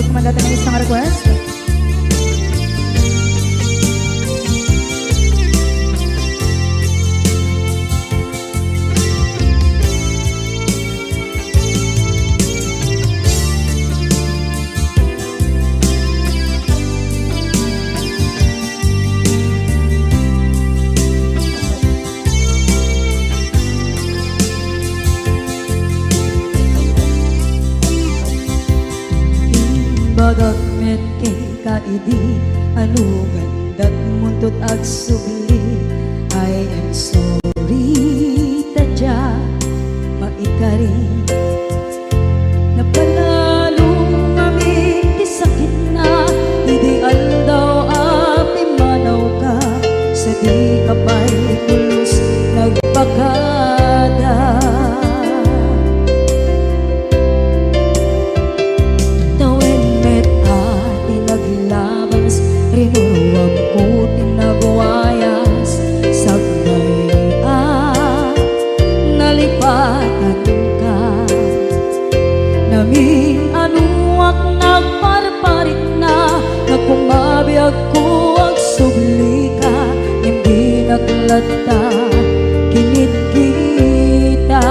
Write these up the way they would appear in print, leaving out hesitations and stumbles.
cuma datang ng isang request. Bagat met kay kaidi anugan dat muntot ag subli. I am sorry tadya maikari napanalo ngami kisakit na ideal daw api manaw ka sa di kapay pulos nagpagada. Rinuwag ko tinagwayas sagnay nalipatan ka namin anuak nagparparit na nagkumabiyag ko ang subli ka hindi naglata kinit kita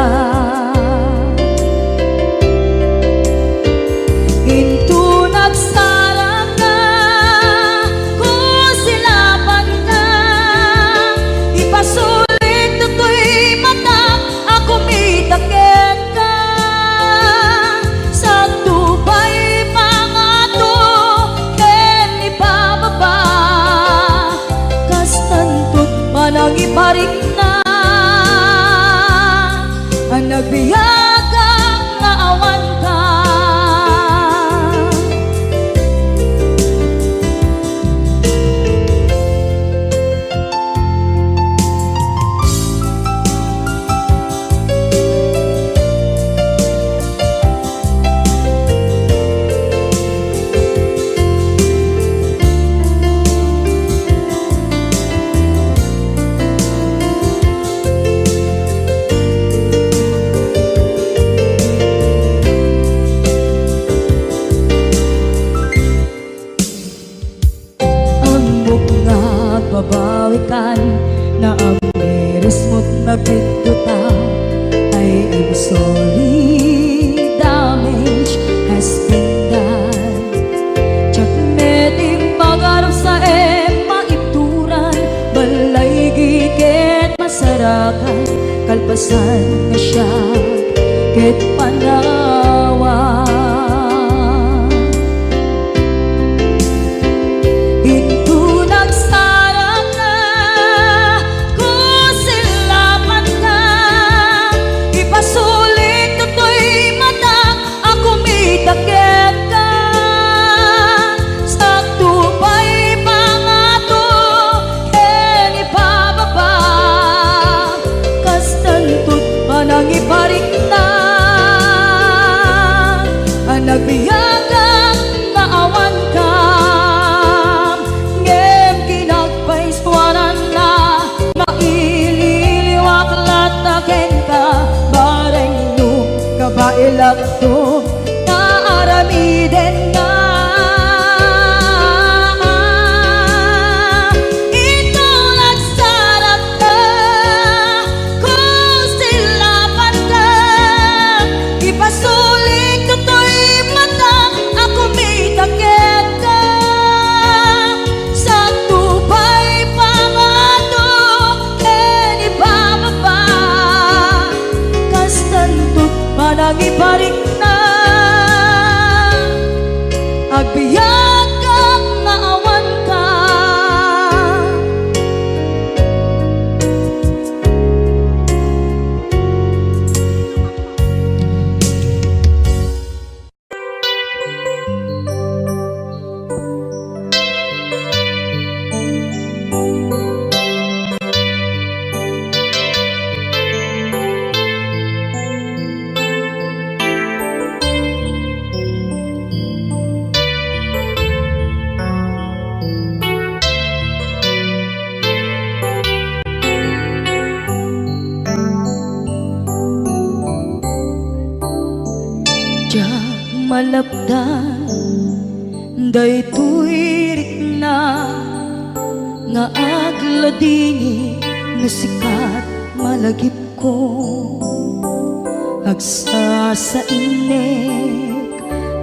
into nagsarang ka pasulit to'y mata ako mitakit ka sa tubay mga to ken ipababa kastantot manang iparik na ang nagbiyagang naawan ka. Babawikan na ang meres mo't mapituta. I am sorry, damage has been done. Tsak meting magarap sa maituran balay gigit masarakan kalpasan na siya ket panawa. Iparik na ang nagbiyagang naawan ka ngem kinagpaiswanan na maililiwak lataken ka bareng nung kabailak to naaramiden na. Manang iparik na agbiyak kang naawan ka. malapdan Daytoy rikna nga agladini nga sikat malagip ko agsa sa inek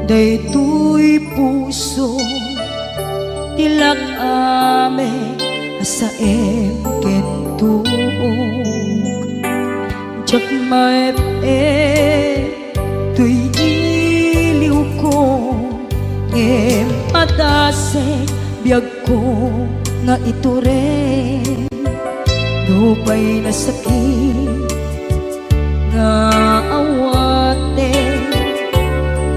daytoy puso tilak ame asa kentuog jak maep tuy iliw ko ngem atase biag ko nga ito rin dupay na sakit nga awate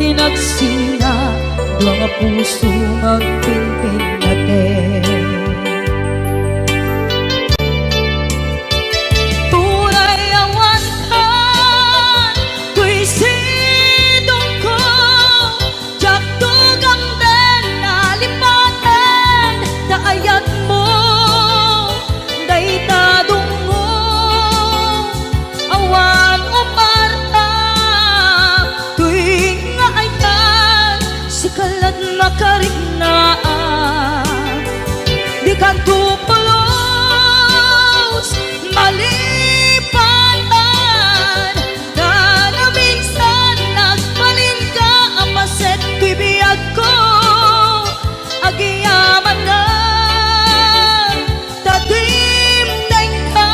tinagsinga dua nga puso magpinpin natin tunay awan ka tuy sidong ko jak tugang den nalipaten daayat mo daytadong mo awan o parta tuwing nga ayan sikalat makariknaan di ka tupulos malipatan na na minsan nagbalin ka ang paset tuy biyag ko agiyaman na tatimneng ka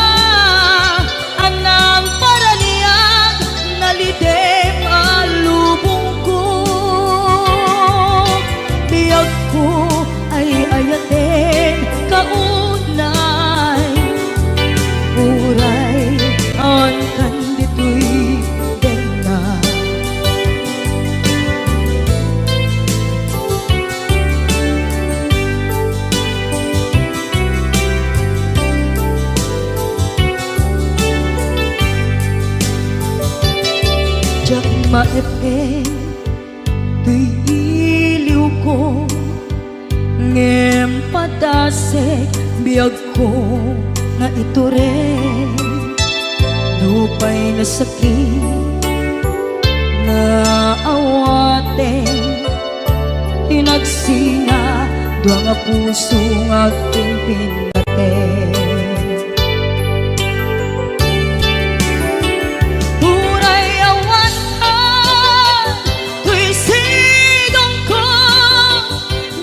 anang paraniyag nalidem alubong ko biyag ko ay ayaten kaunay uray ang kandito'y denga jak maepeng tuy iliw ko ngem patasek biag ko nga ito rin dupay na sakit na awate tinagsinga dua nga puso nga pinpinaten uray awan ka tuy sidong ko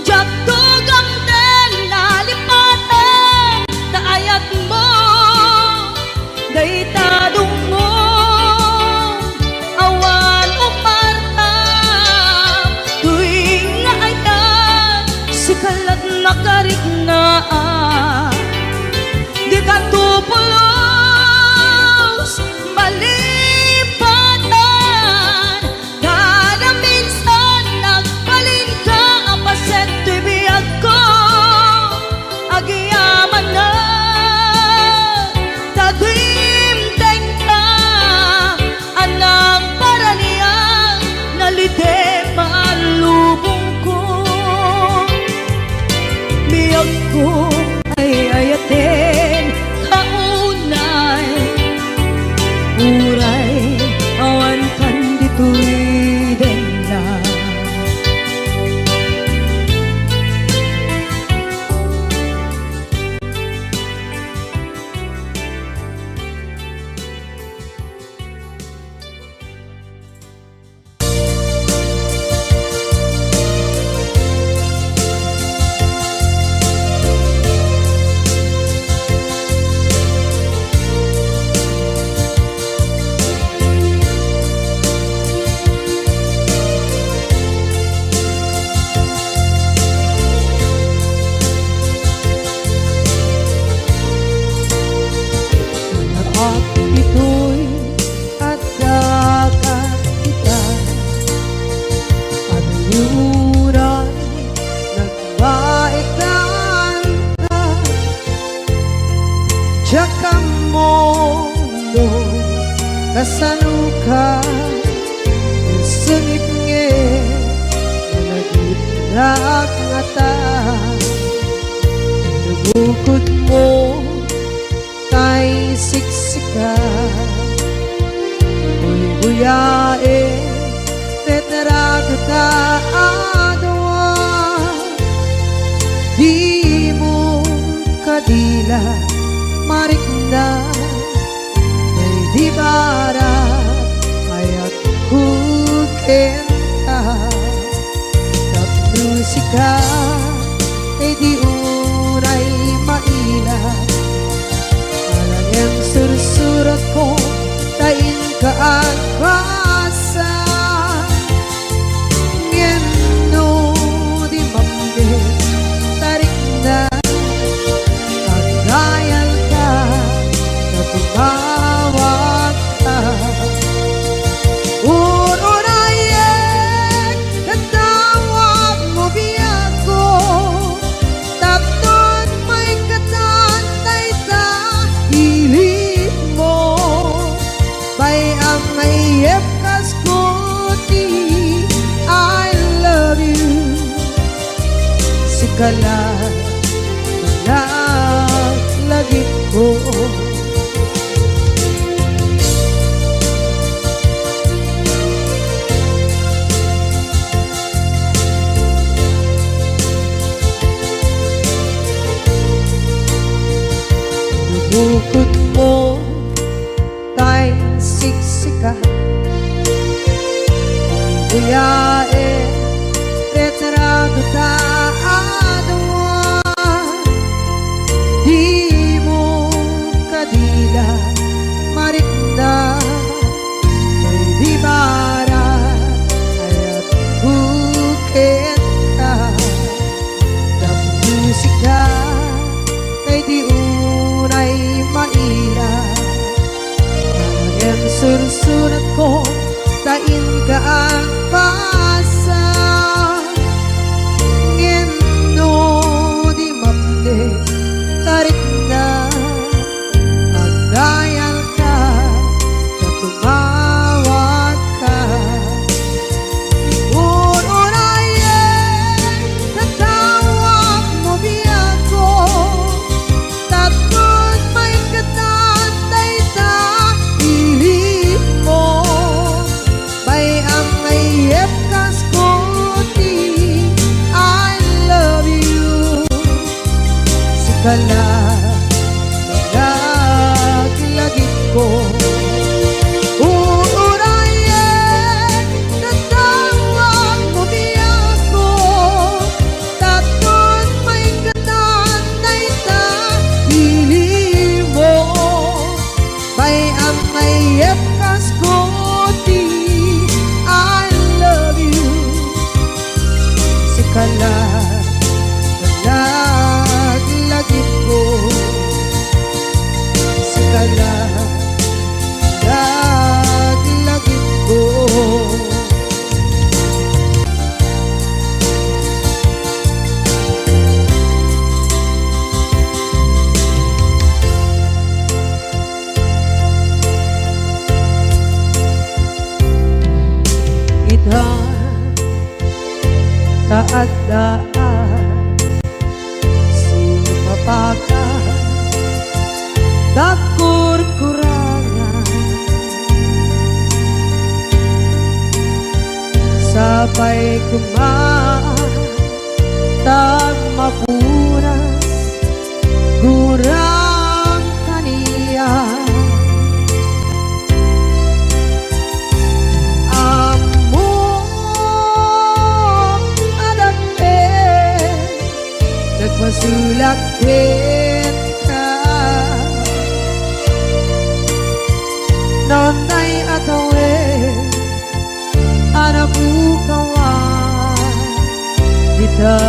jak tugang den nalipaten daayat mo daytadong mo awan o parta tuwing nga ayan sikalat makariknaan di ka tupulos malipatan kada minsan nagbalin ka ang paset tuy biyag ko agiyaman na tagimteng ka anang paraniyang nalidem alubong ko biyag ko ay ayaten kaunay uray awan kandito'y denga at ito'y agkakakita at yuray nagbaikan ka tsaka mundo kasanuka singit nge nagitrak nga ta nabukod mo kay siksika buyae tetrago ta adwa kadila marikna ay di barat ayat kukenta musika ay di unay maila alam yang sursurat ko tain ka ang basa ngeno di mambe tarik na kagayal ka na tumawag ka kala lagi ko bukod mo tay siksika buyae retrato taadwa di mo kadila marikna ay di barat ayat bukit ka ng musika ay di unay maila ang sursurat ko tain ka ang pasa ngeno di mamde tarik na ang dayal ka na tumawag ka unayen tatawag mo biyako tatlon may katatay ta ilit mo bay ang ayep kaskuti I love you sikala lagi ko uurayen tatawag mo biyako taton may katatay ta hili mo bay ang ayep kaskuti I love you sikala lagi ko sikala lagi ko ita taadaan sumapaka takur-kurangan sabay kumaan tag mapunas gurang kaniya masulakit ka nonay atawe anabukawan kita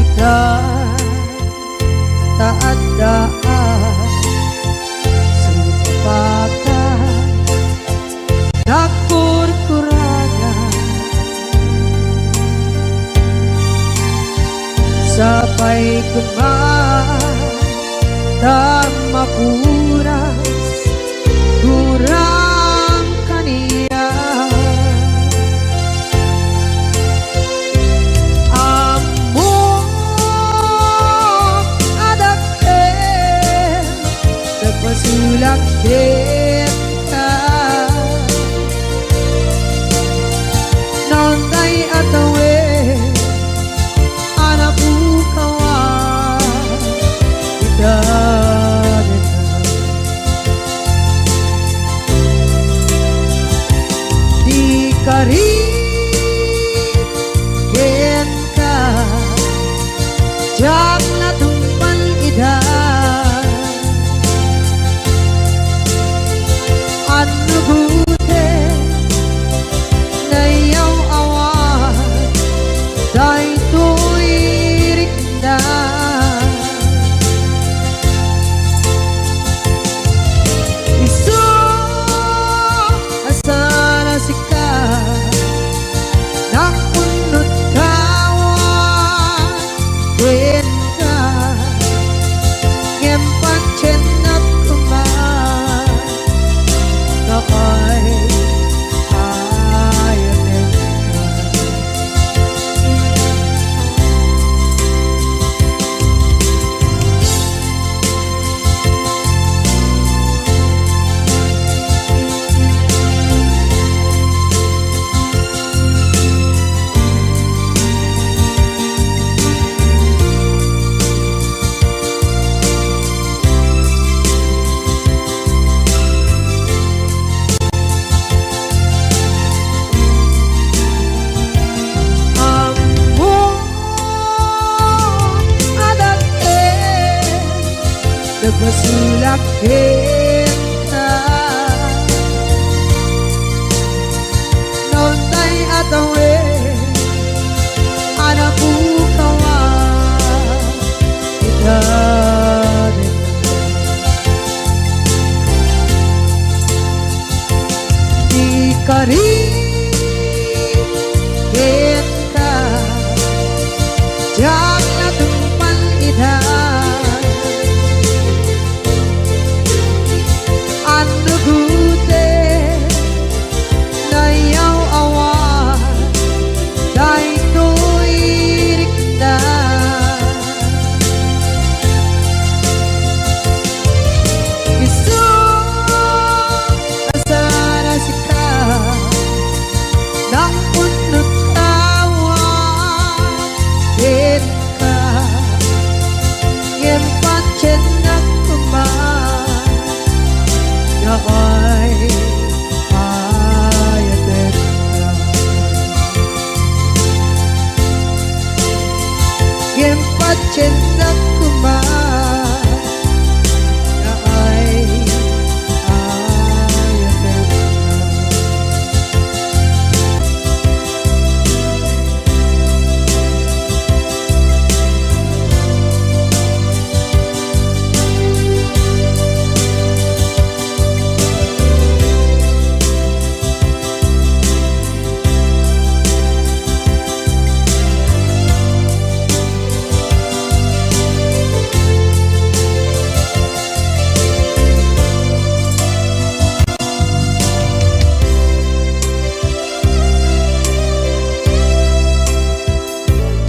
kita taadaan sumapatan takur-kurangan sabay kumaan tag mapuras gurang kaniya amo adakkel nagpasulakit ka nonay nagpasulak kita nontay atawe anak bukawa kita di kari kita jangan tumpan idah anu gute na yaw awan dahil tuirik na isu asara sika nang punot kawan din ka ngem pancen nak kuman na ay ayaten na ngem pancen nak kuman na ay ayaten na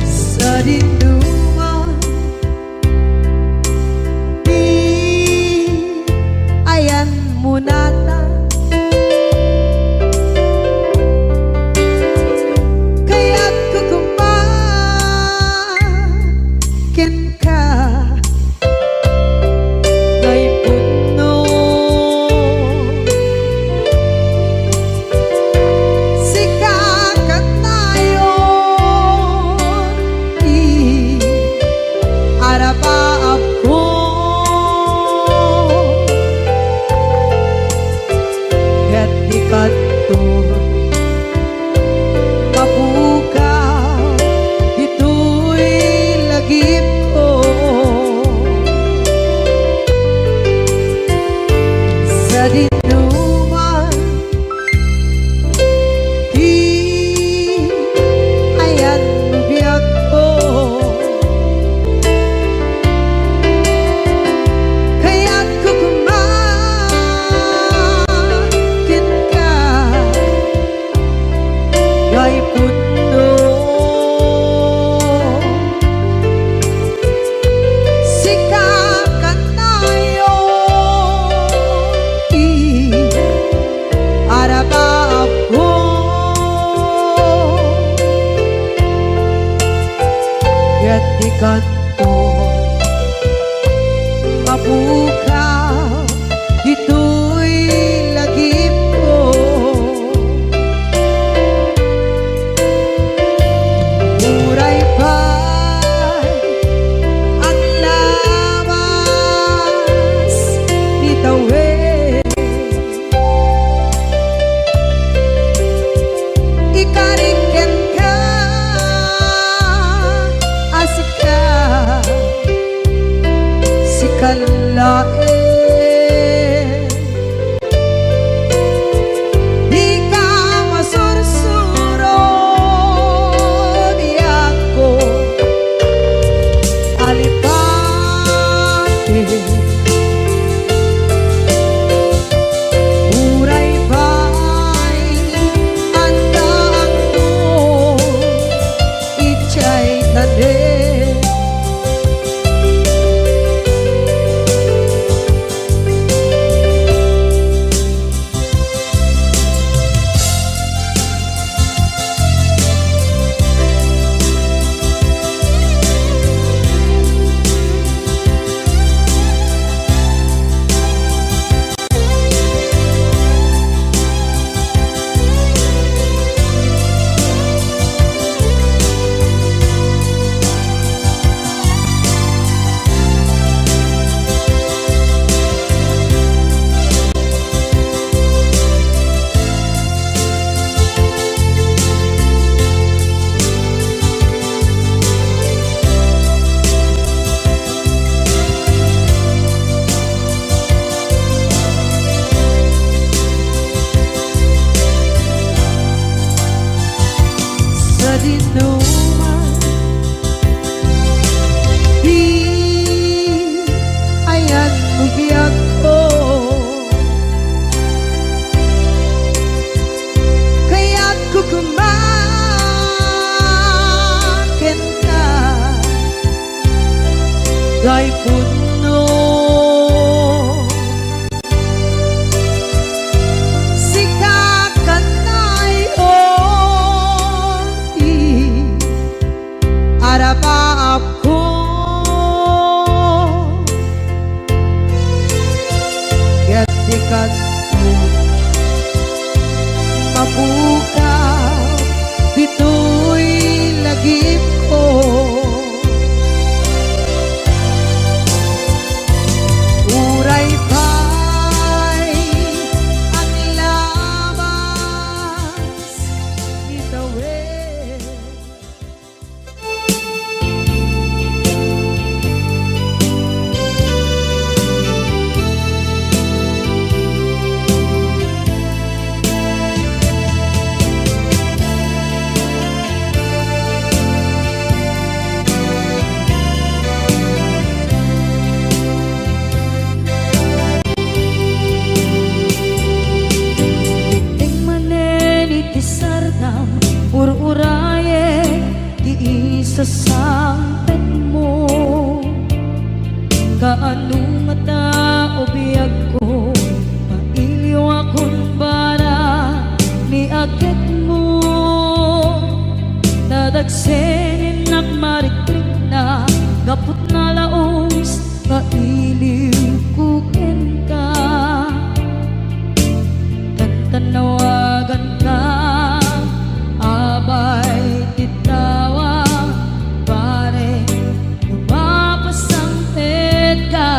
sa dinduman di ayan munata kaya't kukumakin ka ngay puno sikakat tayo araba ako ket di kanto mapukaw dito'y lagip ko sa dinuman di ayan biyag ko kaya't kukumakin ka ngay puno sikakat tayo araba ako ket di kanto mapukaw dito'y lagip ko muray pa'y ang labas ni tawe ikariken ka asika sikalae di ka masursuro biyak ko alipate muray ba'y andaan ko ichay tade Gay puno sikakanay oti arapaap ko gatikat mo mabukaw dito'y lagip ko. Uray pa'y ang labas itawid. Ur-uraye di isasampet mo kaanong mata o biyag ko mailiw akong bara ni agit mo nadagsenin at marikrik na gapot na laos mailiw kukin ka tantanawagan ka abay titawa pare lumapasangpet ka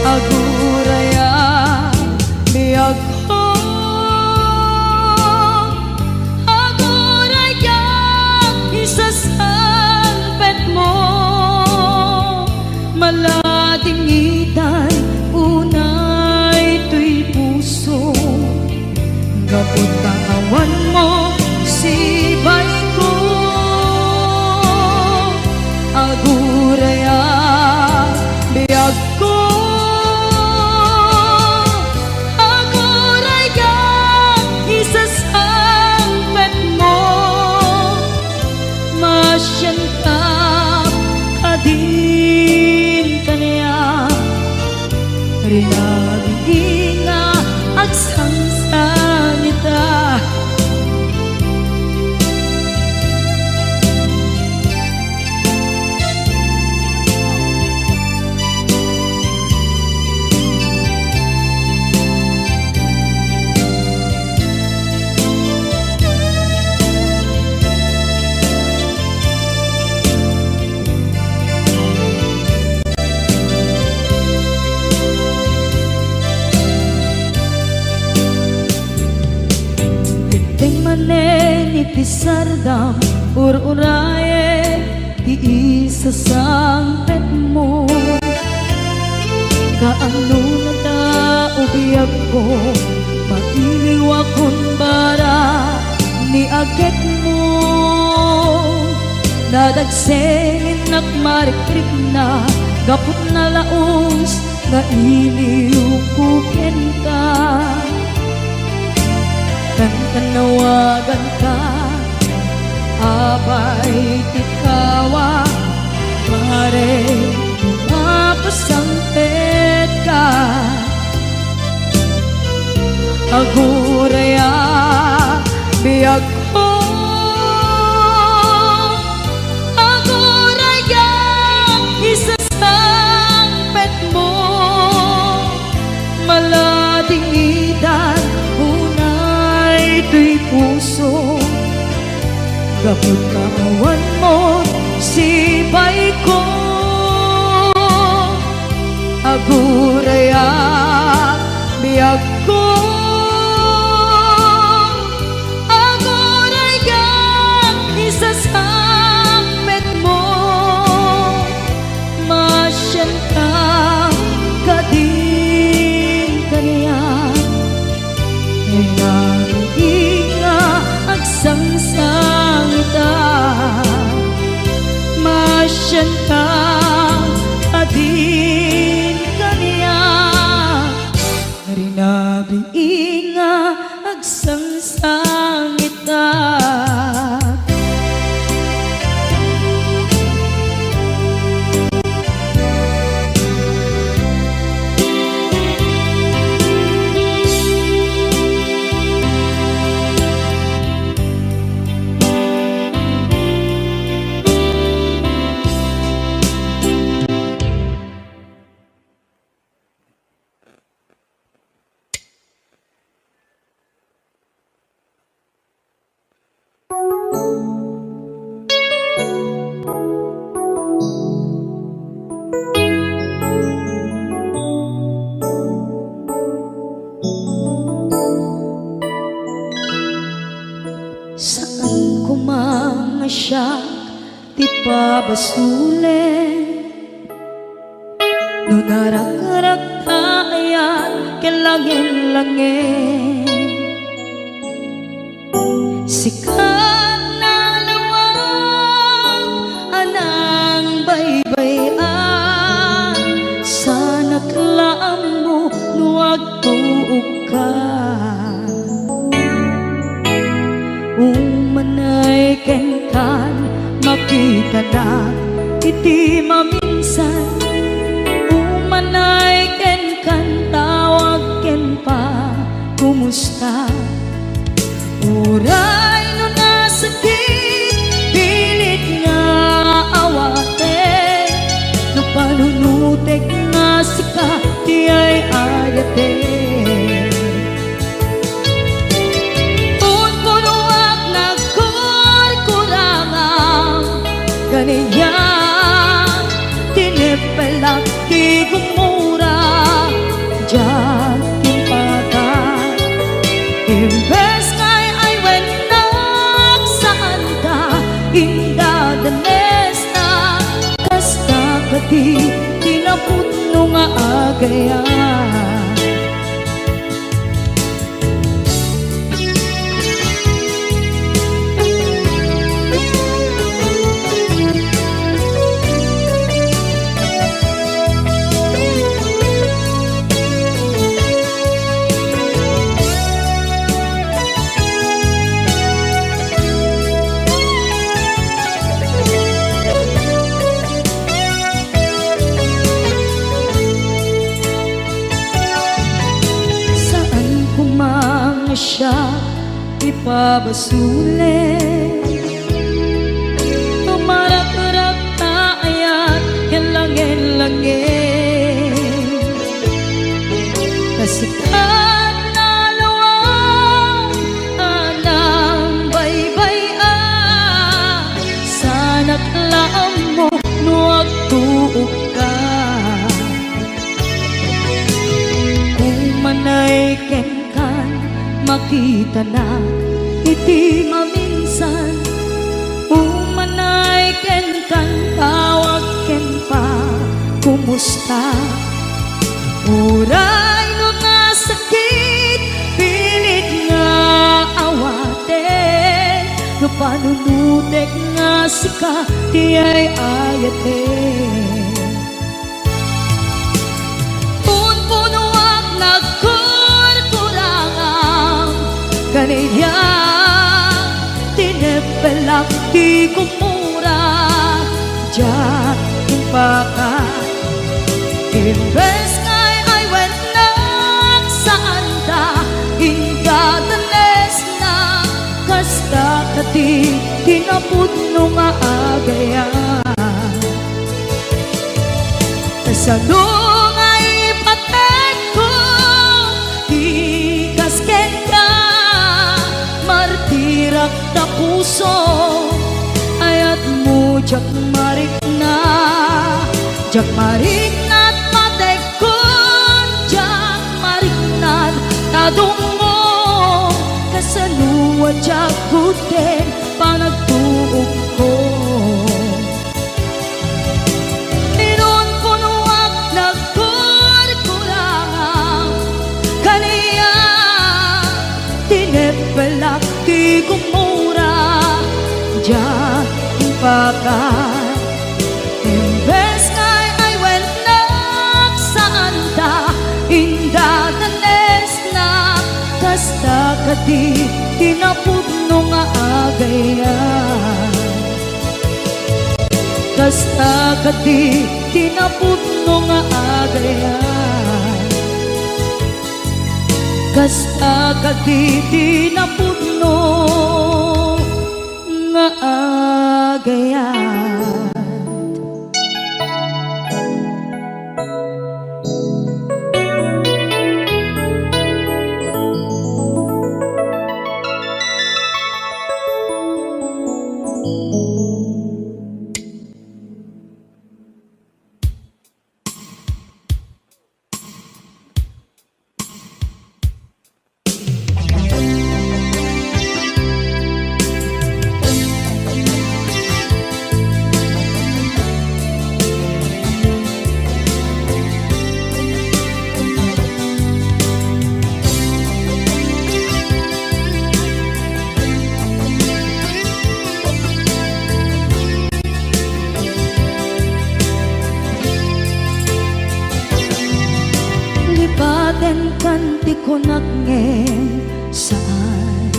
aguraya biyag ko aguraya isasangpet mo malating itan unay tuy puso kapot kawan mo sibay ko aguraya biyag ko aguraya isasangpet mo masyan ka kadin kanya rinabing nga agsangsan ita itisardam ur-uraye di isasampet mo kaano na ta ubiyag ko mailiw akong bara ni agit mo nadagsenin at marikrik na gapot na laos na iliw kukin ka tanawagan ka abay tikawa pare mapasangpet ka aguraya biyag ko aguraya isasangpet mo malading idan ito'y puso kapag kawan mo sibay ko aguraya biyag ko aguraya isasangpet mo masyan ka kadin kanya inga agsangsang ita masyan ka adin kanya rinabi inga agsangsang ita Saan ko mga siya di pabasulin, no narak-arak tayan kelangin-langin. Sikat na lawag anang baybayan, sana't laam mo nuwag tuog ka. Umanay ken kan makita na iti maminsan, umanay ken kan tawag ken pa kumusta. Uray no nasakit pilit nga awate, no panunutek nga sika di ay ayate. Kaniya tinipelak di gumura diyan timpakan. Imbes kay ay wenak saan ka indadanes na, kasta kati tinaputno nga agayan. Siya ipabasulit, tumarak-rak taayat yan langin-langin. Kasikat na lawang anang baybayan, sana't laam mo nuwag tuog ka. Umanay ken makita na iti maminsan, umanay ken kan tawag ken pa kumusta. Uray no nasakit pilit nga awate, no panunutek nga sika di ay ayate. Punpunuak kaniya tinipelak di kumura diyan timpakan. Imbes kay ay wenak saan ta indadanes na, kasta kati tinaputno nga agayan. Kasadong ay patek ko di kasken ka, martirak na puso ayat mo jak marik na at matekon jak marik na tadungo, kasanuwa jak guten panagtuog ko. Inon ko nuwag nagkurkurang kaniya tinipelak di kumura diyan timpakan. Imbes kay ay wenak saan ta indadanes na, kasta kati tinaputno nga agayan. Kasta kati tinaputno nga agayan. Kasta kati tinaputno nga agayan. Aten kanti ko nagngem saan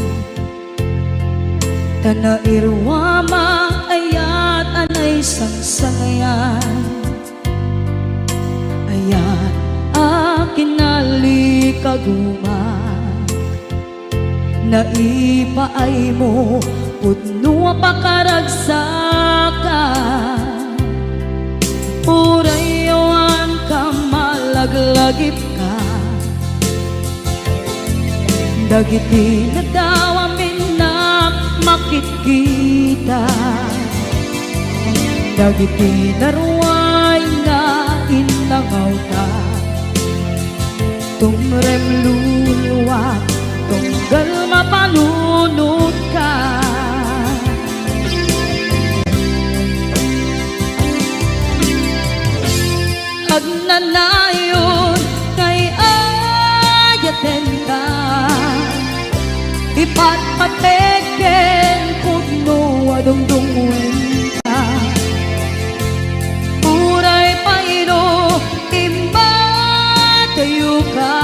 Tana irwama ayat anay sangsangayan Ayat akin nalikaguma Naipaay mo putno pakaragsakan Urayawan ka malaglagip ka Dagiti na daw amin na makikita Dagiti na ruway na inangaw ta Tumrem luluwa tunggal mapalunod ka Agnanayon kay ayaten ka Ipatpateken pugno adungdungwen ka Uray paino imbatayo ka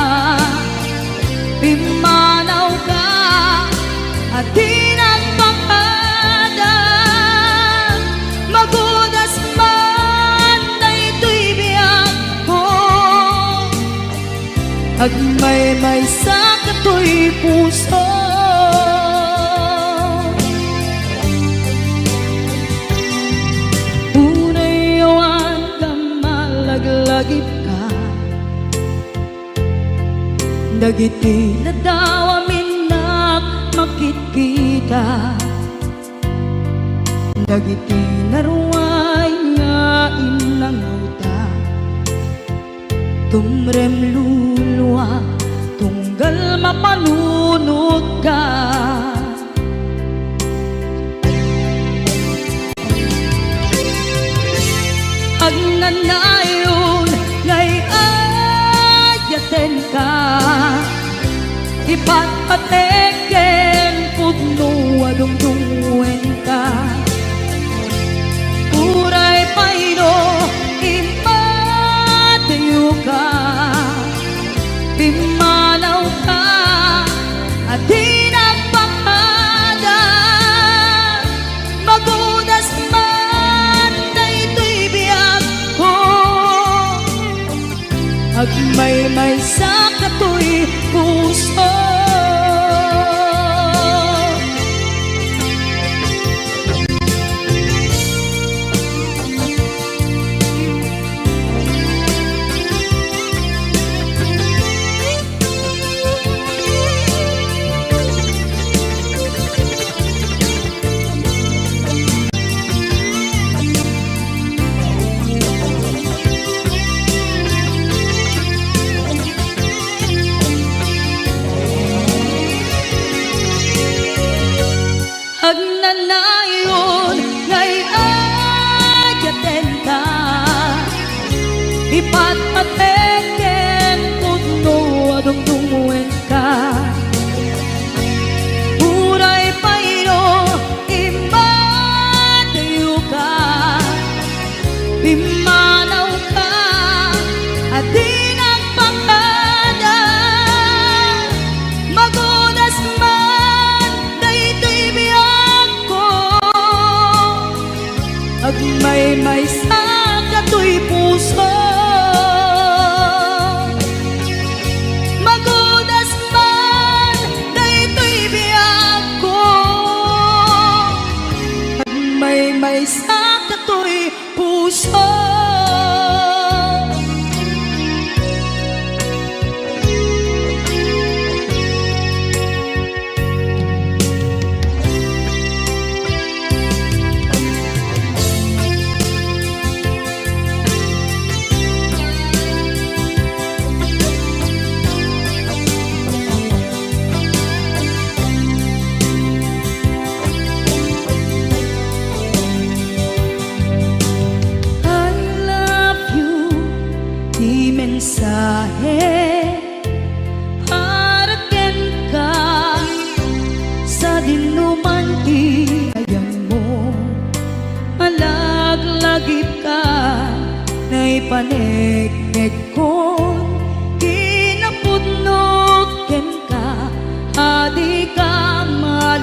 Pimanaw ka at tinagpakadan Magudas man na ito'y biyak ko Agmay-may sa kato'y puso Unayawan ka malaglagip ka Dagiti na daw amin na makikita Dagiti na ruway nga inangaw ta Tumrem luluwa tunggal mapalunod ka Agnanayon ngay ayaten ka Ipatpateken pugno adungdungwen ka Uray paino impatayo ka Pimanaw ka at tinagpakadan Magudas man na ito'y biyak ko Agmay-may sa kato'y puso Agnanayon ngay ayaten ka Ipatpateken pugno adungdungwen ka Uray paino imbatayo ka Pimanaw ka at tinagpakadan Magudas man na ito'y biyak ko Agmay-may sa kato'y puso Magudas man na ito'y biyak ko Agmay-may sa kato'y puso mensahe haraken ka sa dinuman ayang mo malaglagip ka na ipanegnek ko kinapo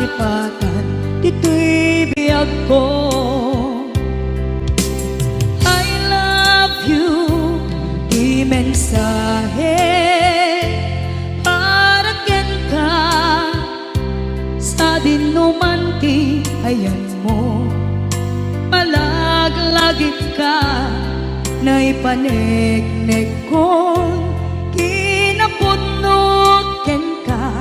malipatan, dito'y biyag ko. I love you, di mensahe para ken ka sa dinuman ti ayan mo. Malaglagip ka na ipanegnek kon kinapudnot ken ka,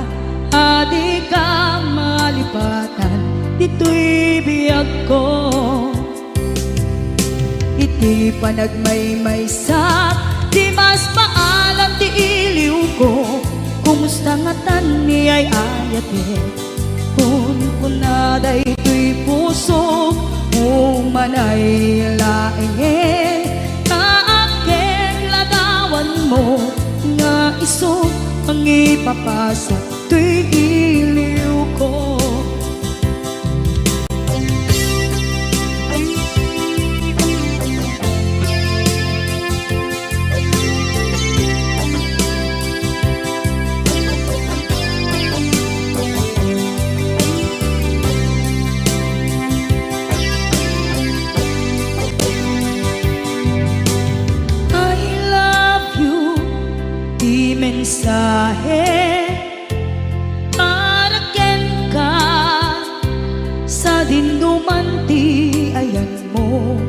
adi ka malipatan, dito'y biyag ko. Iti panagmaymaysak, di mas maalam ti iliw ko, kumusta nga tan ni ay ayate, kun kunaday to'y puso, umanay laeng, kaaken ladawan mo, nga iso ang ipapasa to'y iliw ko. Mensahe para ken ka sa dinuman ti ayan mo.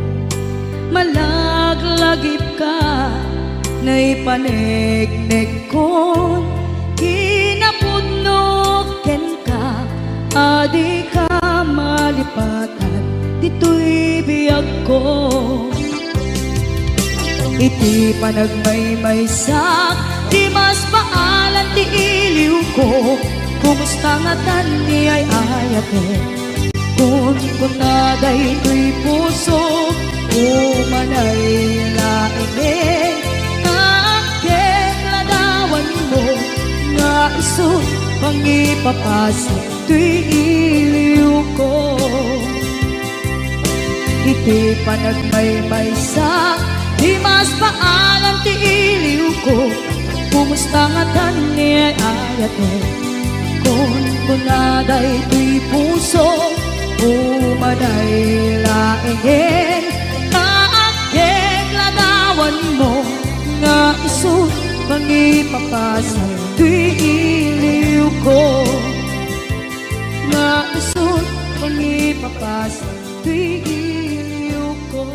Malaglagip ka na ipanegnek kon kinapudnot ken ka, adi ka malipatan, dito'y biyag ko. Iti panagmaymaysak, di mas maalan ti iliw ko, kumusta nga tan ni ay ayate, kun kunaday to'y puso, umanay laeng, kaaken ladawan mo, nga iso pangipapasa to'y iliw ko. Iti panagmaymaysak, di mas maalam ti iliw ko, kumusta nga tan ni ay ayate, kun kunaday to'y puso, umanay laeng, kaaken ladawan mo, nga iso pangipapasa to'y iliw ko, nga iso pangipapasa to'y iliw ko.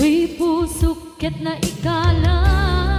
Tuy pusok ket na ikalan,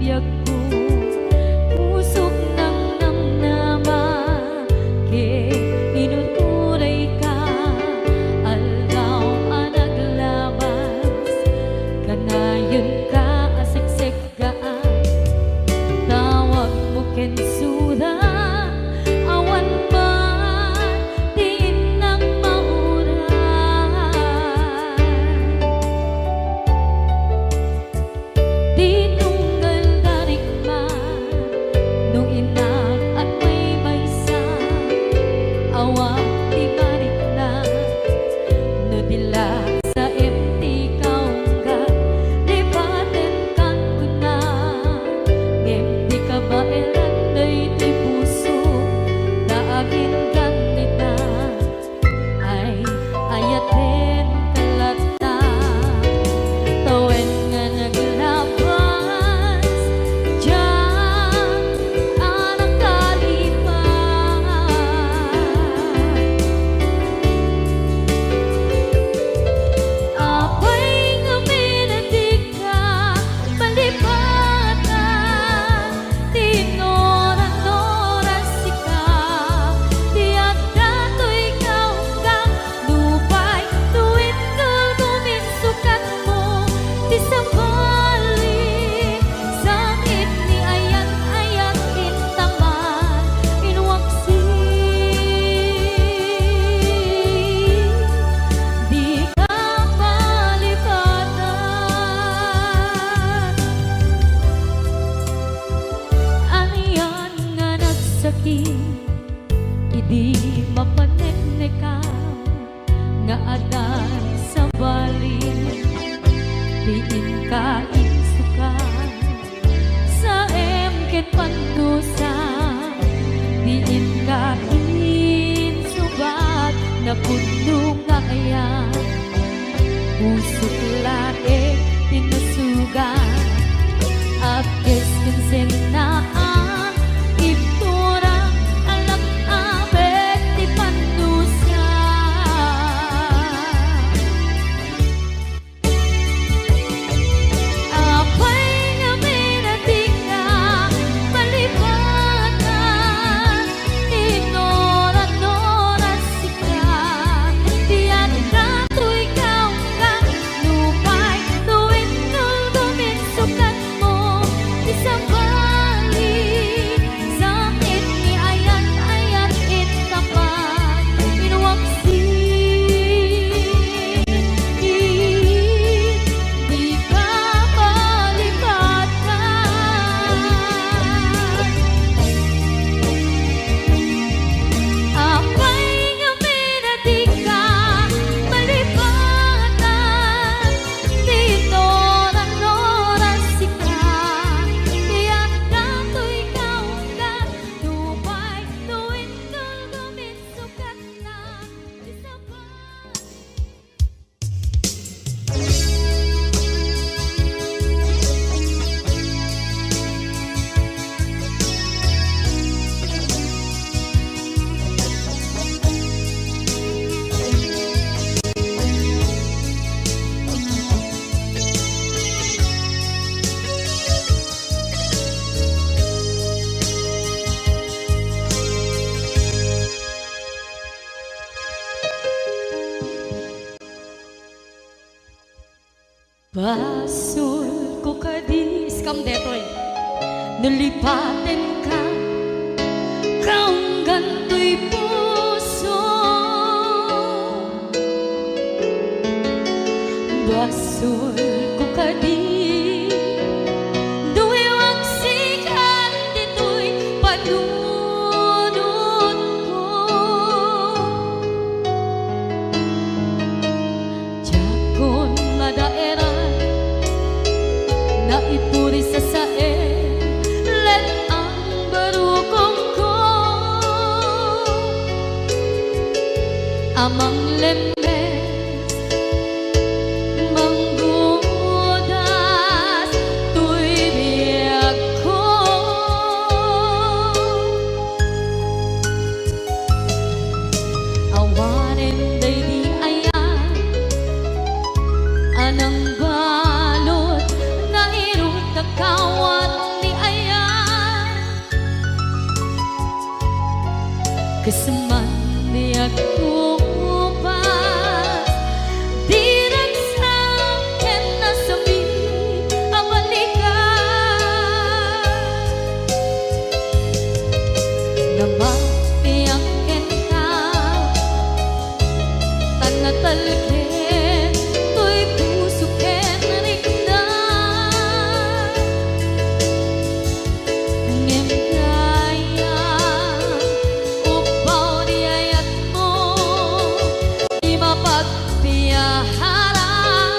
biyag ko pusok ng namnama ke inuturay ka algaw ang naglabas kanayon ka asiksik gaan tawag mo kensura awan man din ng mauran tinunggal darik man nung inak at may maysa awang di marik na no dila sa empty kaungga lipaten kan kuna empty ka ba eran ay di puso daagin ganita ay ayaten kalata tawen nga naglabas diyan anak kalipas apay nga minadig ka palipatan tinoran-noran sika tiyak dato'y kaunggang lupay tuwid kagumit sukat mo di sabali sakit ni ayat-ayat intaman inwaksi di ka palipatan aniyan nga nagsakit idi mapaneknekan nga adan sa bali diin ka insukan sa emket pandusa diin ka insubat na puno nga ayan pusok lae tinusugan at kiskinsin na ang ipturang alak abet di pandusa apay nga minadig ka palipatan tinoran-noran sika tiyak dato'y kaunggang lupay tuwid kagumit sukat mo di sabali sakit ni ayat-ayat intaman inwaksi di ka palipatan apay nga minadig ka palipatan tinoran-noran sika tiyak dato'y kaunggan lupay tuwid kagumit sukat na di sabali Basul ko kadis kam detoy nalipaten ka kaunggan to'y puso basul ko kadis duwe waksikan dito'y panunod ko jakon madaeran na ipuri sa sae let ang barukong ko amang lemes manggungulit Keseman biak kupas Dirang saken na sabi abalikan Namang biak ka Tanatalken to'y puso ken rindan Ngem kaya upaw di ayat mo Di mapagpiyaharan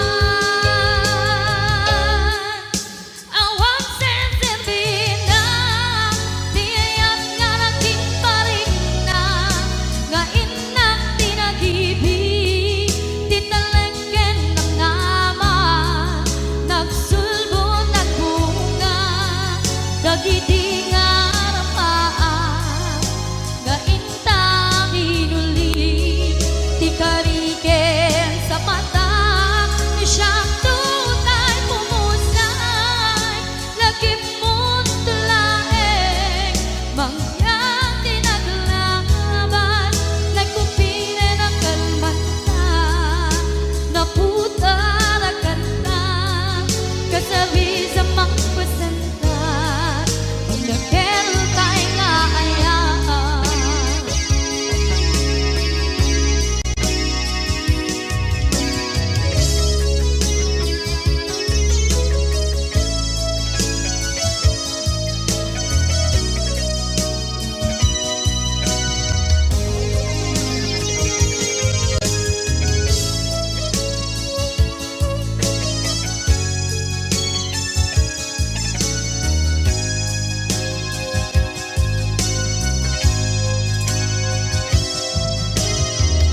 Awang senserbi na Di ayat nga naging paring na Nga inak tinag-ibig Tinalengken ng ama Nagsulbo nagbunga Dagiti nga rapaan Nga intang inuli Di kariken sa mata Ni siyang tutay pumusay Lagim mo't tulaeng Mangyang tinaglaban Nagkumpire ng kalmata Naputa na kanta Kasabi sa magpasanta Paglakel tayo nga ayaan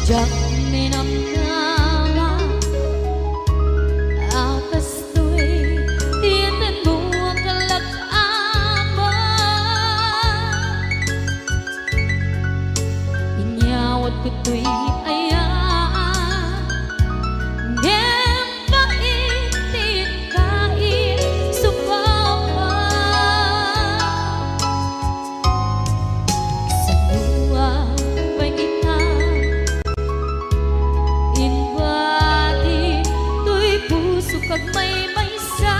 Diyak minamnama Akas to'y tiyatin mo ang kalak-ama Inyawat ko to'y ayaan Ngem paitin kain supawa Sa luwa ba'y Inbati to'y puso kag may maysa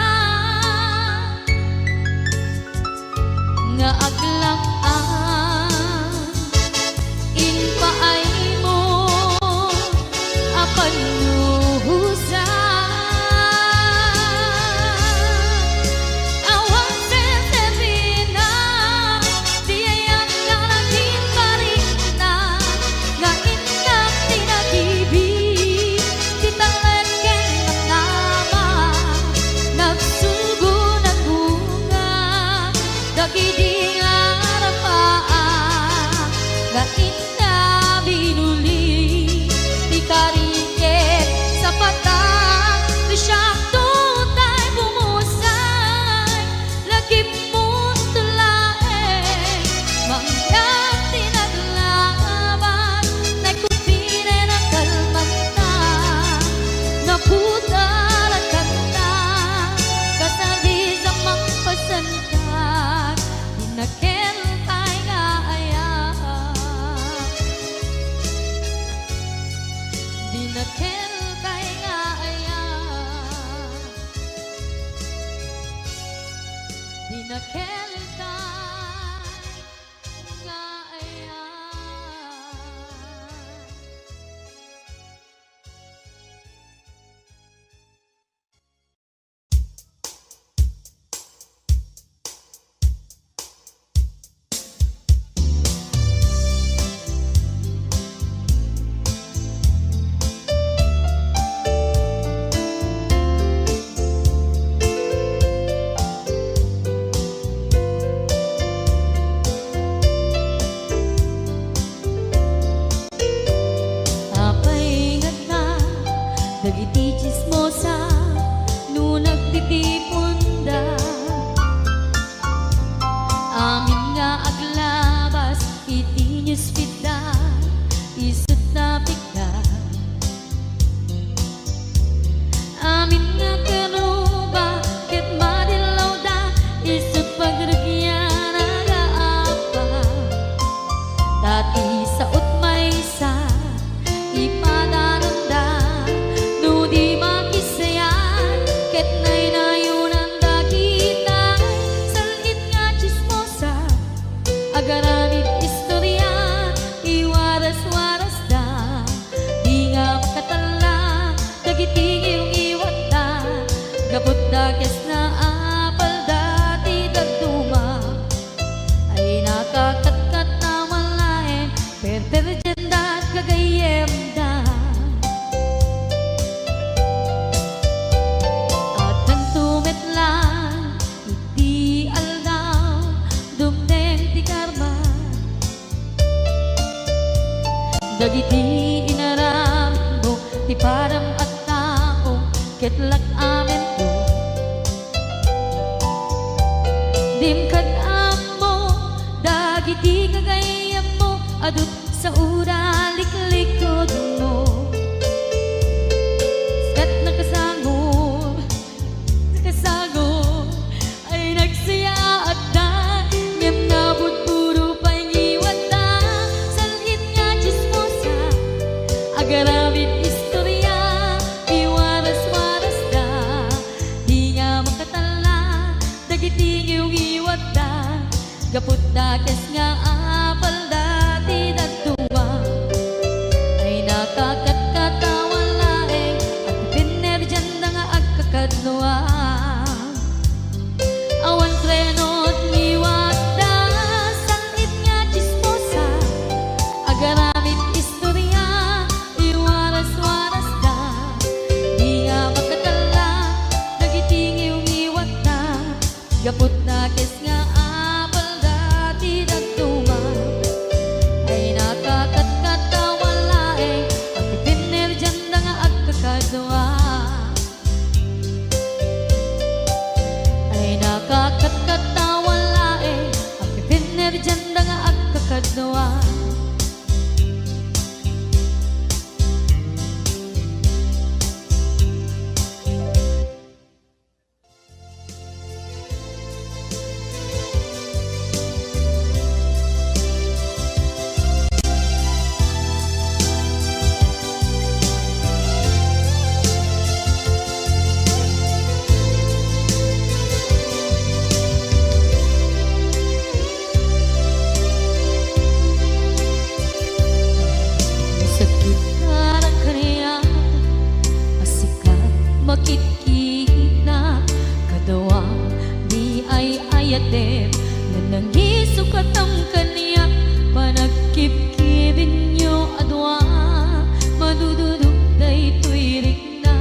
Nga aglang-an Inpaay mo Apan luhusan Awang senserina Di ayang nga naging paring na Nga inak tinag-ibig Tinalengken ng ama Nagsulbo ng bunga Dagiti nga rapaan Nga ina binuli Di kariken sa patang Di siyang tutay bumusay Lagim mo't tulaeng Mangyang tinaglaban Nagkumpire ng kalmata Naputa na kanta Kasabi sa magpasantag Dinakel tayo nga ayaan Dinakel tayo nga ayaan Dinakel tayo nga ayaan Dagiti chismosa no nagtitipunda Amin nga aglabas iti newsfeed isut na pigda Amin nga kanuba ket madilaw da isut pagragyan aga apa Dati Dagiti inaram mo ti param at tao ketlak amen to. Dimkad amo dagiti kagayam mo adut sa ura liklikod mo. Kat nakasangod ay nagsaya at na ngem nabot puro pangiwat na salit nga chismosa agaramit istorya iwaras-waras da di nga makatala dagiti iwat da gaput da kes nga apal dati datuwa ay nakakatkatawa laeng at pinerjan na nga agkakadnoa. Awan trenot ngiwat da salit nga chismosa agaramit istorya iwaras-waras da di nga makatala dagiti ngiwat da gaput na kes nga apal dati dagtuma ay nakakatkatawa laeng at pinerjan na nga agkakadwa ay nakakatkatawa laeng at pinerjan na nga agkakadwa. Sakit karang kaniya asikat makikita kadawa di ay ayatem na nangisukat ang kaniya panagkipkibin nyo adwa madududog na ito'y na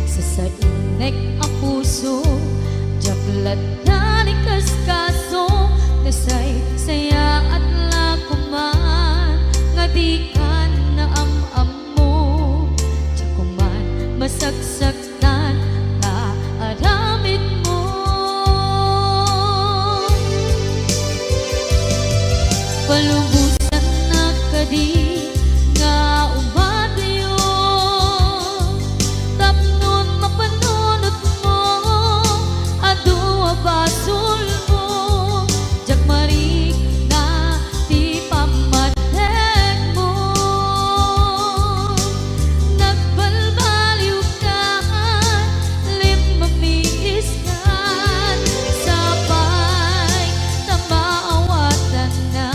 nagsasainek ang puso jaklat na ni kaskaso nasay saya at lakuman nga di ka na am mo jakuman masagsaktan na aramid mo. Palubusan na kadi nga umadayo tapnon mapanunot mo adua basul mo jakmarik na ti pamatek mo nagbalbaliw ka lim mamiis ka sabay na maawatan na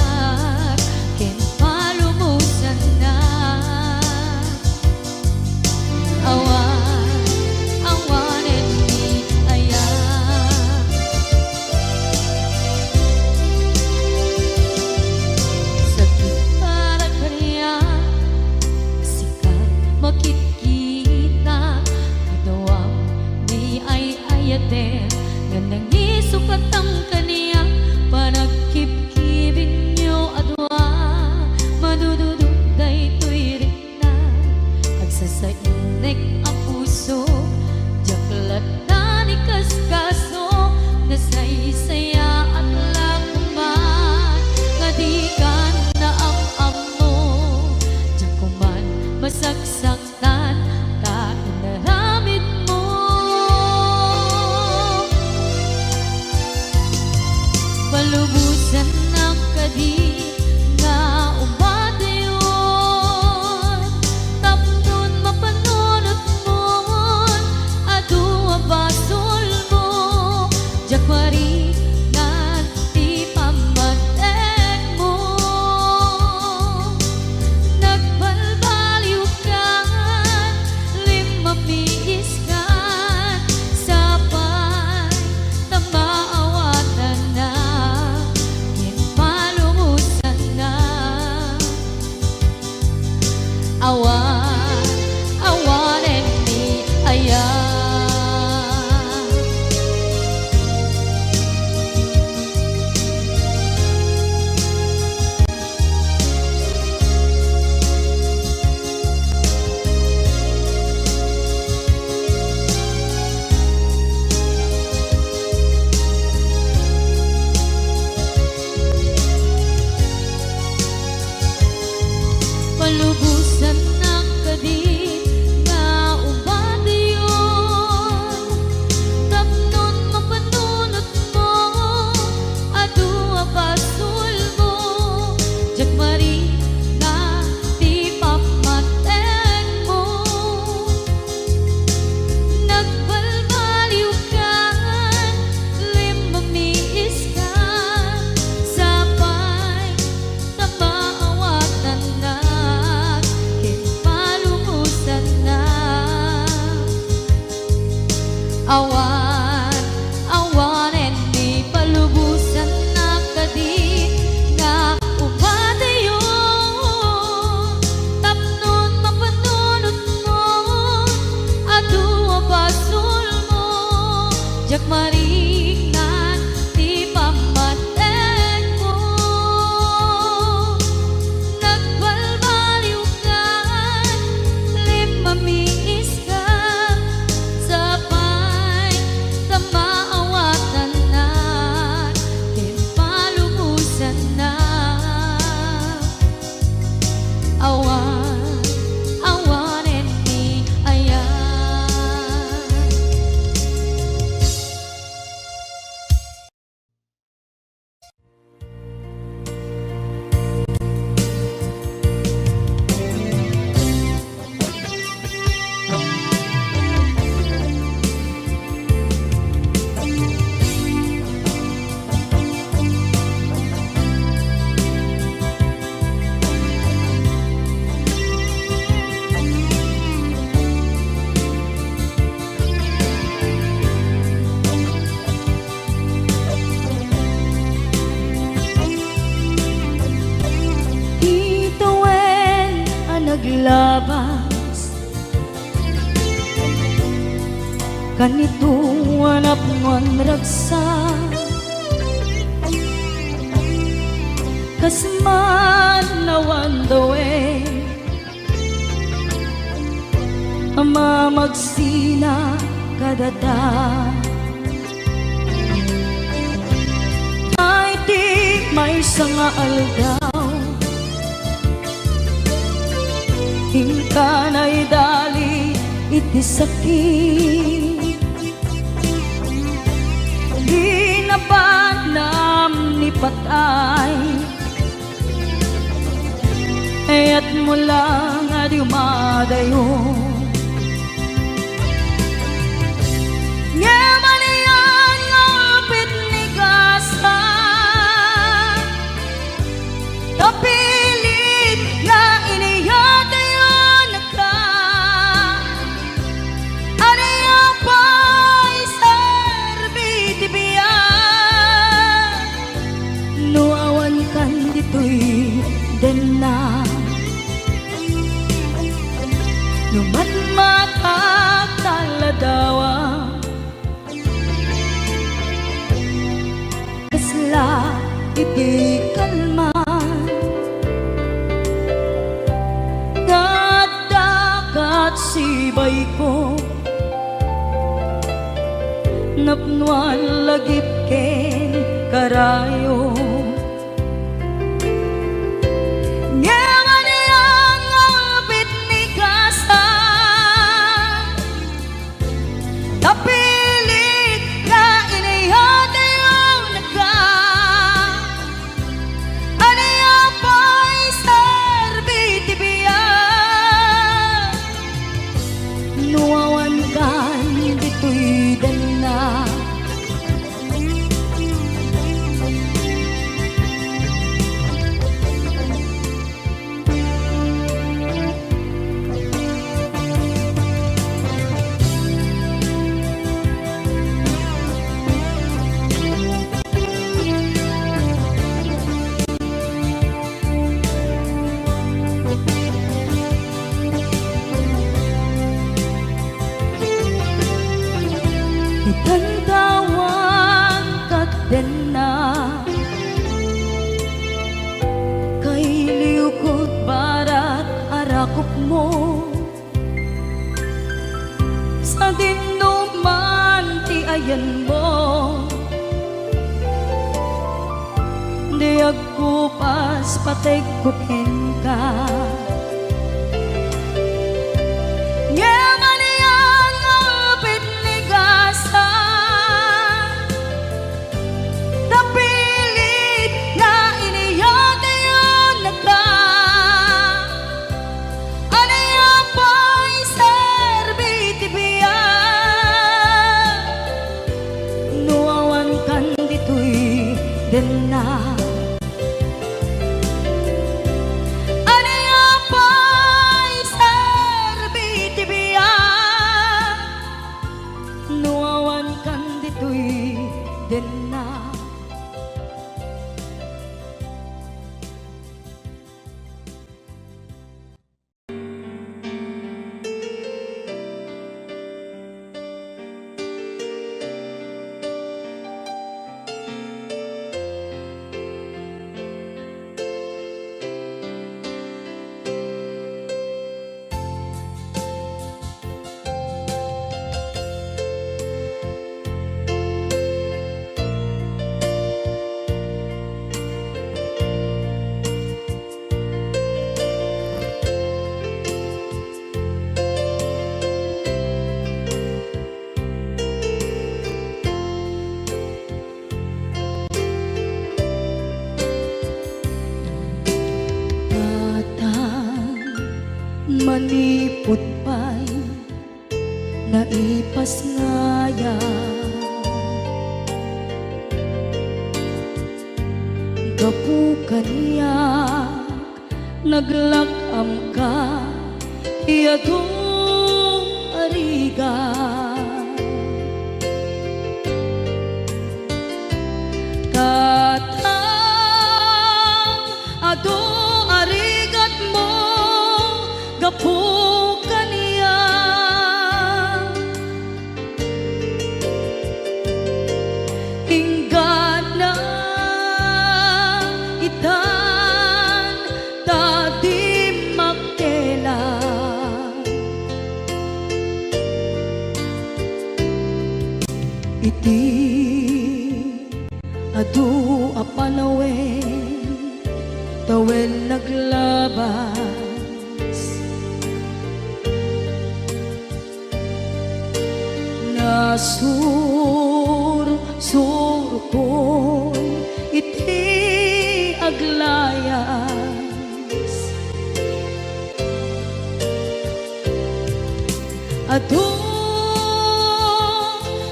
labas kanito anap ngon ragsa kasman nawan dawe ama magsina kadata ay di may sanga aldaw hingkanay dali iti sakit di napanam ni patay at mula nga di umadayo ngaman iyan nga pitnigasa kapilit nga iniyatayo naka aniya pa'y serbiti biya nuawan kan dito'y dena numan makakaladawa kasla iti kalman ngadagat sibay ko napnuan lagip ken karayo napilit na inihatayo naka aniya pa'y serbiti biya nuawan kan dito'y dana itantawan kadena kay liukod barat arakop mo sa dinuman ti ayan mo di agkupas patay kupen ka dena aniya pa'y serbiti biya nuawan kan dito'y dena manipot pa'y naipas ngaya gapukan niyak naglakam ka iyadong ariga katang ado arigat mo adu apanawen tawen naglabas nasur ko iti aglayas adu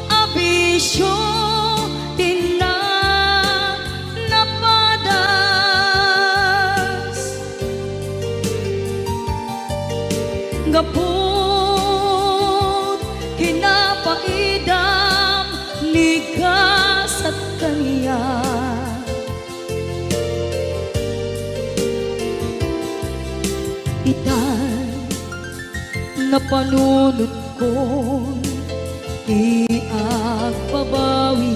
abisyo gapot kinapaidam ligas at kaniya itan napanunod ko iagpabawi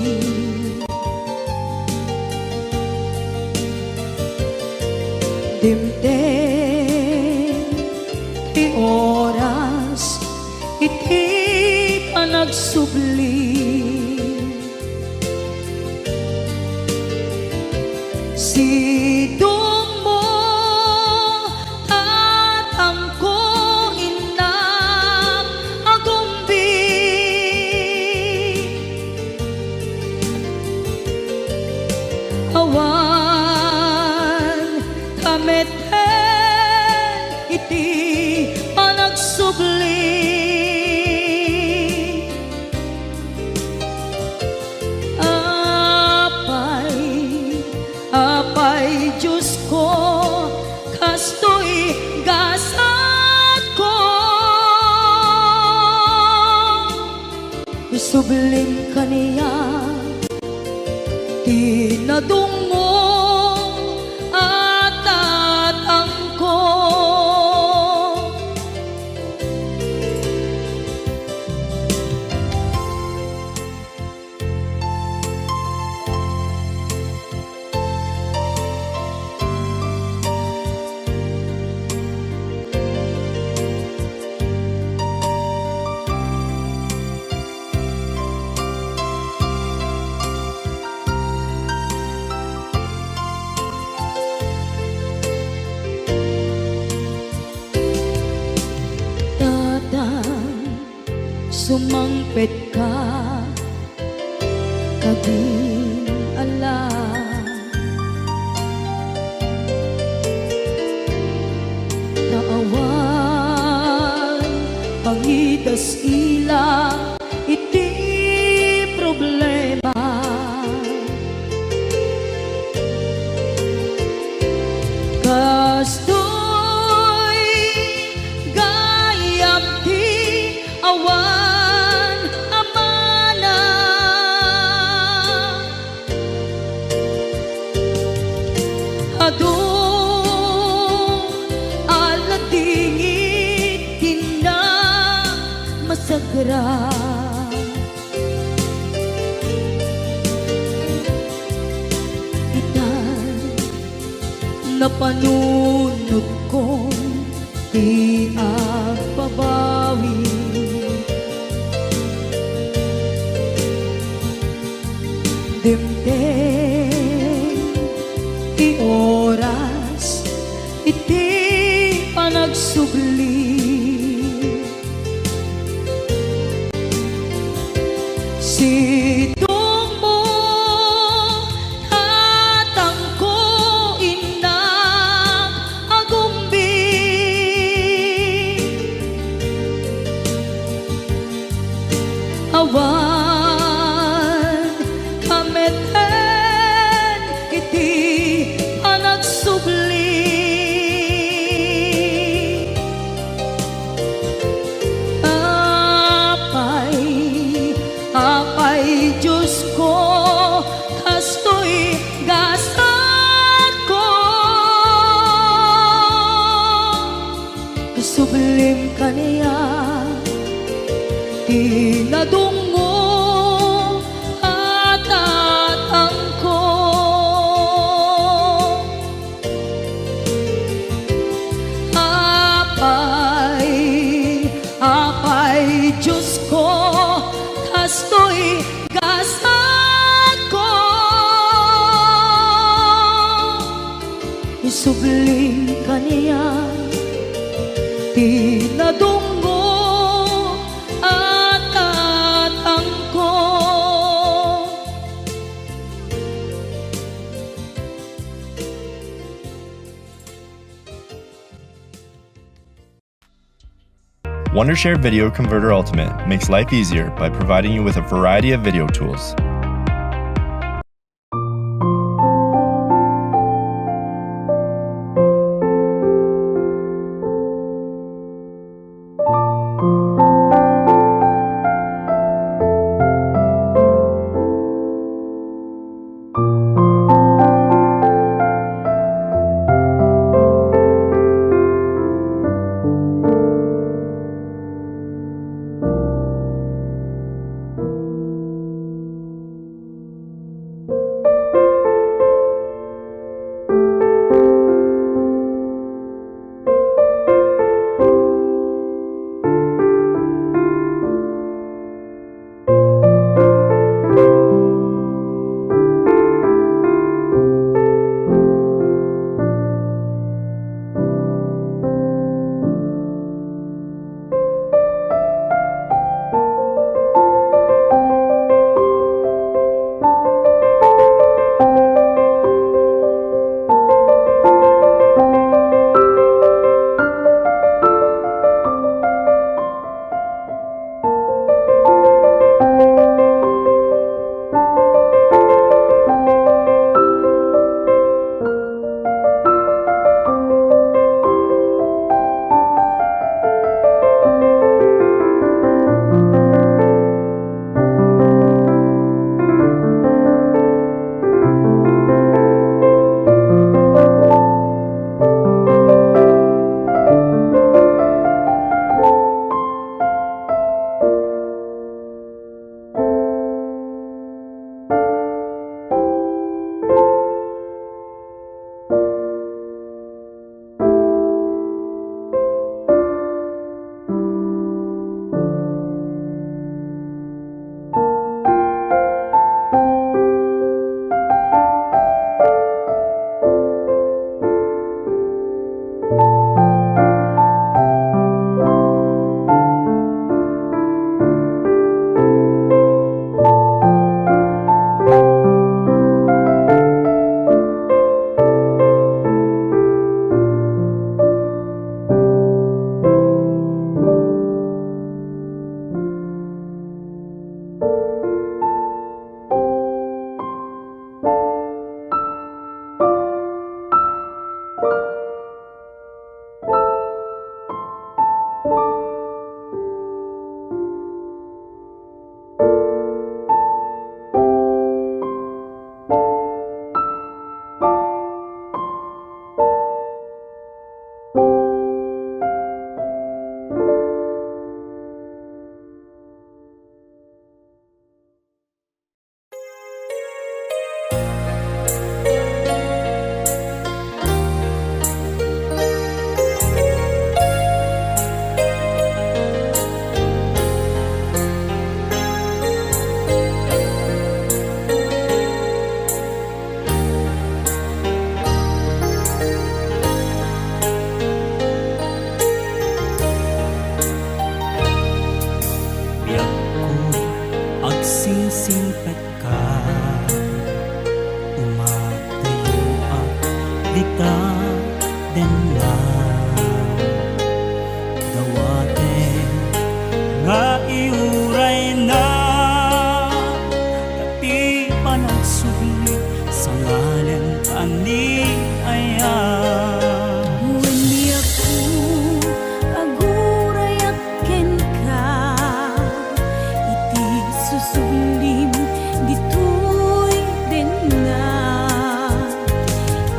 dimtem ti oras iti panagsubli sidong mo tatangko inam agumbi awan kameten iti panagsubli apay Diyos ko kastoy gasat ko isublim kaniya tinadong mo at tatang ko sumangpet ka kabing ala naawan pangidas ila iti problema kastoy gayam ti awan adu aladingit tina masagara itan napanunod ko di agpabawi dimtem ti oras iti panagsubli sidong mo tatangko inang agumbi isubling kaniya tinadunggo at atangko. Wondershare Video Converter Ultimate makes life easier by providing you with a variety of video tools.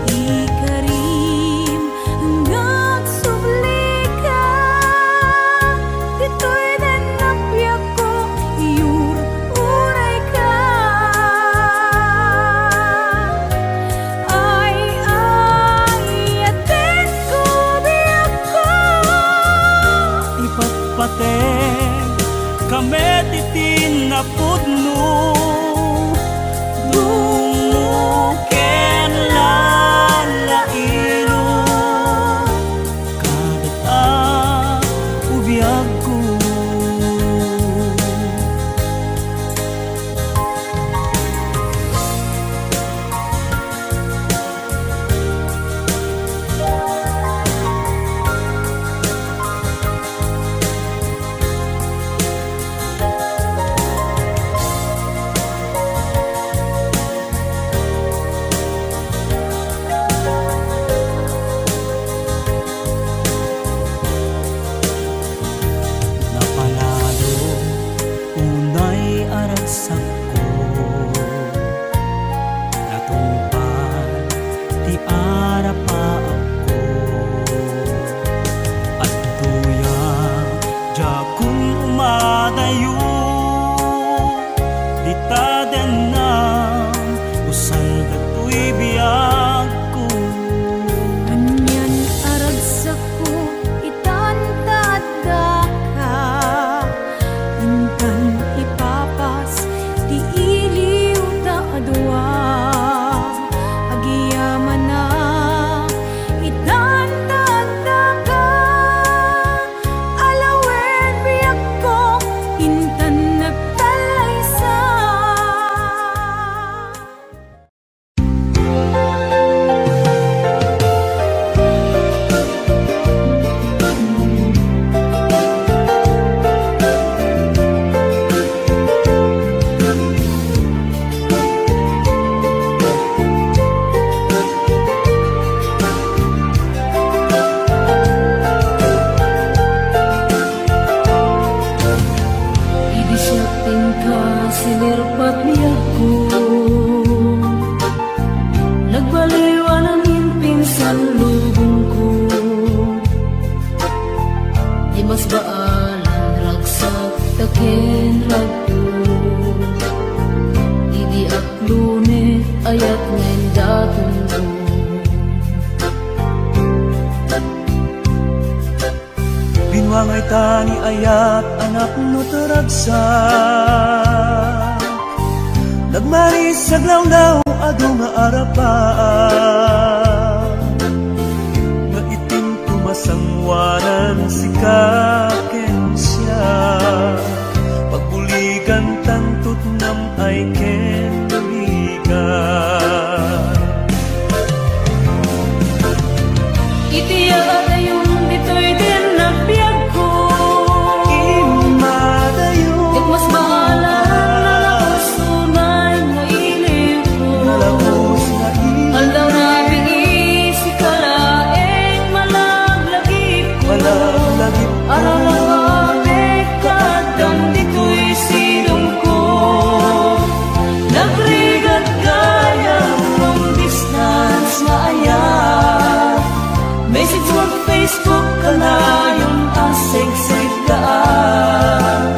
Ikari tundo. Binwangay tani ayat anak no taragsak, nagmaris sa glawlaw ado nga arapan, nga itim tumasangwanan si kaken siya, pagbuligan tantut nam ay ken buligan. Itiya dayon dito'y din nagbiag ko, Imadayon ket mas maalan nalabos tunay nga ilip ko. nalabos na Aldaw na binisi kalaeng malaglagip ko. imalaglagip Araw na kapit kadam dito'y silong ko. Nagrigat gaya long distance nga ayat. Message mo Facebook ka na yung asig-sig daan.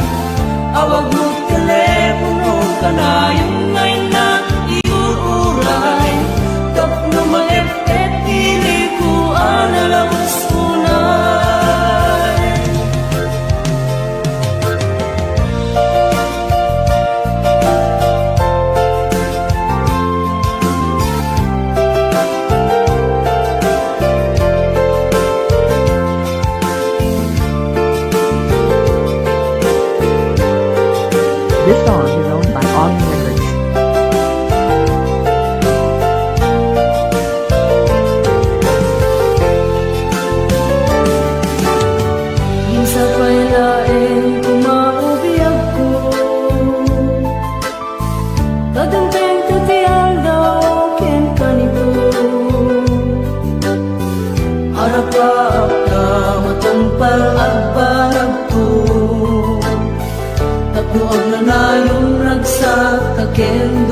Awag mo telepono ka na yung ngay na iuuray. Tap na maepet ili ko analabas unay. This song is owned by Augie Records. Minsa pa'y laeng kumaubiyag ko. Kadanteng katiyang daw ken kanito. Harap ka matampal at barag ko. Tapno ang nanayong ragsak kaken